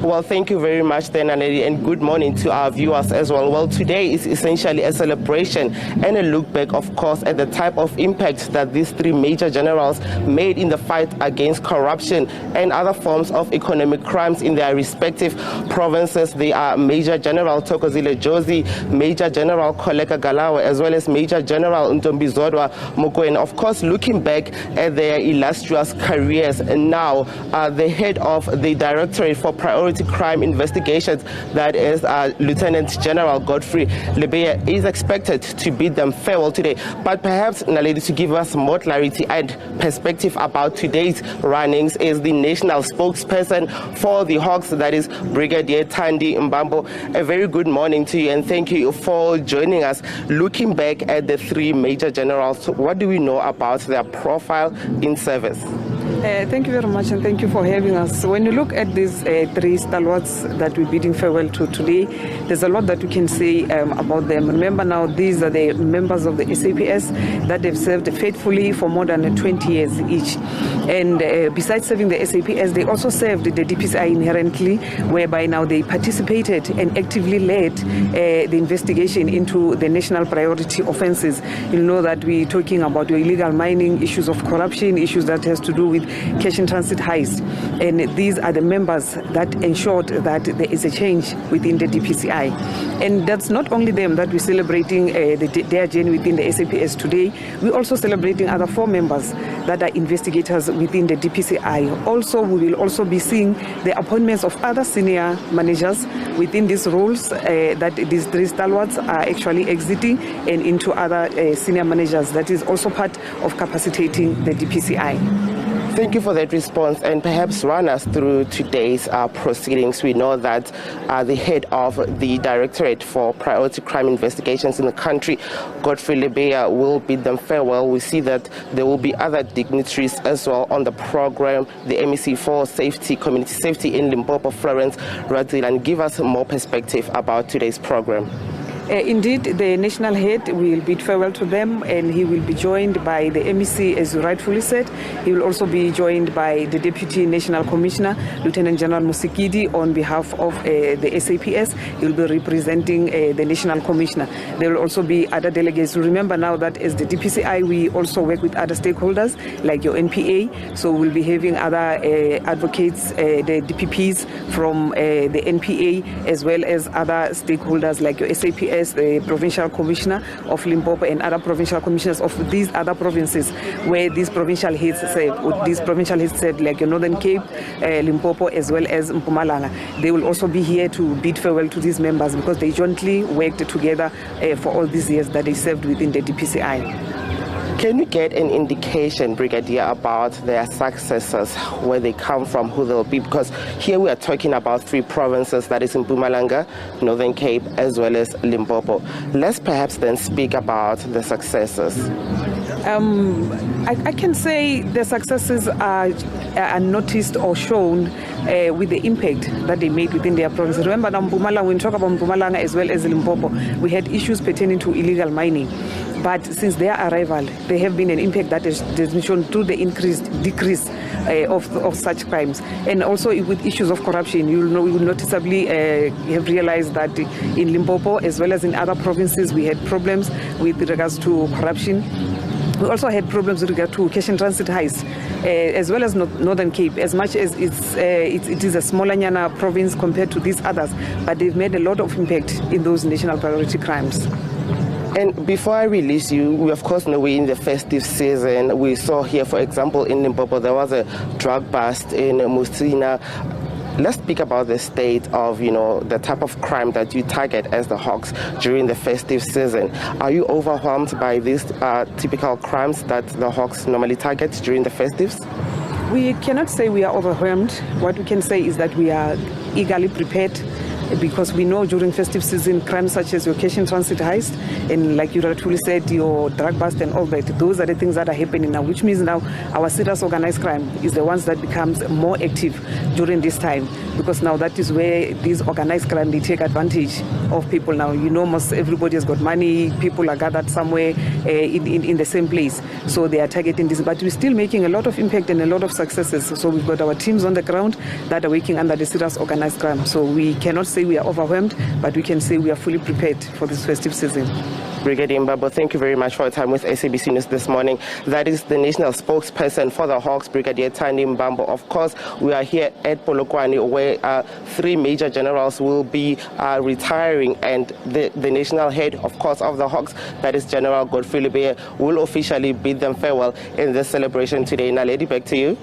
Well, thank you very much then, Aneli, and good morning to our viewers as well. Well, today is essentially a celebration and a look back, of course, at the type of impact that these three major generals made in the fight against corruption and other forms of economic crimes in their respective provinces. They are Major General Thokozile Jozi, Major General Koleka Galawa, as well as Major General Ntombizodwa Mokoena. Of course, looking back at their illustrious careers, and now the head of the Directorate for Priority Crime Investigations, that is Lieutenant General Godfrey Lebeya, is expected to bid them farewell today. But perhaps, Naledi, to give us more clarity and perspective about today's runnings is the national spokesperson for the Hawks, that is Brigadier Thandi Mbambo. A very good morning to you, and thank you for joining us. Looking back at the three major generals, what do we know about their profile in service? Thank you very much, and thank you for having us. When you look at these three stalwarts that we're bidding farewell to today, there's a lot that we can say about them. Remember now, these are the members of the SABC that have served faithfully for more than 20 years each. And besides serving the SABC, they also served the DPCI inherently, whereby now they participated and actively led the investigation into the national priority offenses. You know that we're talking about your illegal mining, issues of corruption, issues that has to do with cash in transit heist. And these are the members that ensured that there is a change within the DPCI. And that's not only them that we're celebrating their journey within the SABC today. We're also celebrating other 4 members that are investigators within the DPCI. Also, we will also be seeing the appointments of other senior managers within these roles that these three stalwarts are actually exiting and into other senior managers. That is also part of capacitating the DPCI. Thank you for that response, and perhaps run us through today's proceedings. We know that the head of the Directorate for Priority Crime Investigations in the country, Godfrey Lebeya, will bid them farewell. We see that there will be other dignitaries as well on the program. The MEC for Safety, Community Safety in Limpopo, Florence Radzila, and give us more perspective about today's program. Indeed, the national head will bid farewell to them, and he will be joined by the MEC, as you rightfully said. He will also be joined by the Deputy National Commissioner, Lieutenant General Musikidi, on behalf of the SABC. He will be representing the National Commissioner. There will also be other delegates. Remember now that as the DPCI, we also work with other stakeholders, like your NPA. So we'll be having other advocates, the DPPs from the NPA, as well as other stakeholders like your SABC, the Provincial Commissioner of Limpopo, and other provincial commissioners of these other provinces where these provincial heads serve, like your Northern Cape, Limpopo, as well as Mpumalanga. They will also be here to bid farewell to these members because they jointly worked together for all these years that they served within the DPCI. Can we get an indication, Brigadier, about their successors, where they come from, who they'll be? Because here we are talking about 3 provinces, that is Mpumalanga, Northern Cape, as well as Limpopo. Let's perhaps then speak about the successors. I can say the successes are noticed or shown with the impact that they made within their province. Remember now, Mpumalanga, when we talk about Mpumalanga as well as Limpopo, we had issues pertaining to illegal mining. But since their arrival, there have been an impact that has been shown through the decrease of such crimes. And also with issues of corruption, you will noticeably have realized that in Limpopo, as well as in other provinces, we had problems with regards to corruption. We also had problems with regard to cash in transit heist, as well as Northern Cape, as much as it is a smaller Nyana province compared to these others, but they've made a lot of impact in those national priority crimes. And before I release you, we of course know we're in the festive season. We saw here, for example, in Limpopo, there was a drug bust in Musina. Let's speak about the state of, the type of crime that you target as the Hawks during the festive season. Are you overwhelmed by these typical crimes that the Hawks normally target during the festives? We cannot say we are overwhelmed. What we can say is that we are eagerly prepared, because we know during festive season, crimes such as your cash in transit heist, and like you rightfully said, your drug bust and all that, those are the things that are happening now, which means now our serious organized crime is the ones that becomes more active during this time. because now that is where these organized crime, they take advantage of people now. You know, most everybody has got money, people are gathered somewhere in the same place, so they are targeting this. But we're still making a lot of impact and a lot of successes. So we've got our teams on the ground that are working under the serious organized crime. So we cannot say we are overwhelmed, but we can say we are fully prepared for this festive season. Brigadier Mbambo, thank you very much for your time with SABC News this morning. That is the national spokesperson for the Hawks, Brigadier Thandi Mbambo. Of course, we are here at Polokwane, where 3 major generals will be retiring, and the national head, of course, of the Hawks, that is General Godfrey Lebeya, will officially bid them farewell in this celebration today. Now, Lady, back to you.